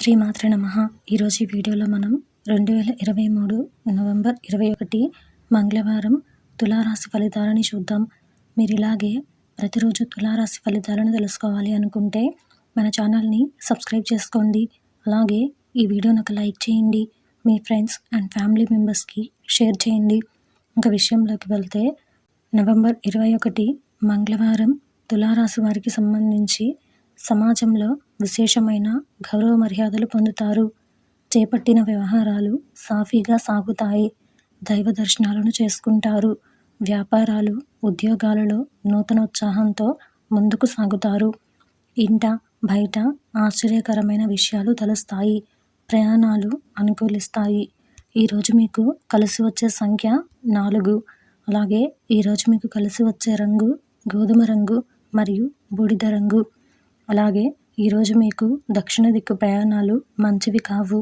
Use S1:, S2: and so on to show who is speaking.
S1: శ్రీమాత్రే నమః. ఈరోజు ఈ వీడియోలో మనం 2023 నవంబర్ 21 మంగళవారం తులారాశి ఫలితాలని చూద్దాం. మీరు ఇలాగే ప్రతిరోజు తులారాశి ఫలితాలను తెలుసుకోవాలి అనుకుంటే మన ఛానల్ని సబ్స్క్రైబ్ చేసుకోండి. అలాగే ఈ వీడియోని ఒక లైక్ చేయండి. మీ ఫ్రెండ్స్ అండ్ ఫ్యామిలీ మెంబర్స్కి షేర్ చేయండి. ఇంకా విషయంలోకి వెళ్తే నవంబర్ 21 మంగళవారం తులారాశి వారికి సంబంధించి సమాజంలో విశేషమైన గౌరవ మర్యాదలు పొందుతారు. చేపట్టిన వ్యవహారాలు సాఫీగా సాగుతాయి. దైవ దర్శనాలను చేసుకుంటారు. వ్యాపారాలు, ఉద్యోగాలలో నూతనోత్సాహంతో ముందుకు సాగుతారు. ఇంట బయట ఆశ్చర్యకరమైన విషయాలు తెలుస్తాయి. ప్రయాణాలు అనుకూలిస్తాయి. ఈరోజు మీకు కలిసి వచ్చే సంఖ్య 4. అలాగే ఈరోజు మీకు కలిసి వచ్చే రంగు గోధుమ రంగు మరియు బూడిద రంగు. అలాగే ఈరోజు మీకు దక్షిణ దిక్కు ప్రయాణాలు మంచివి కావు.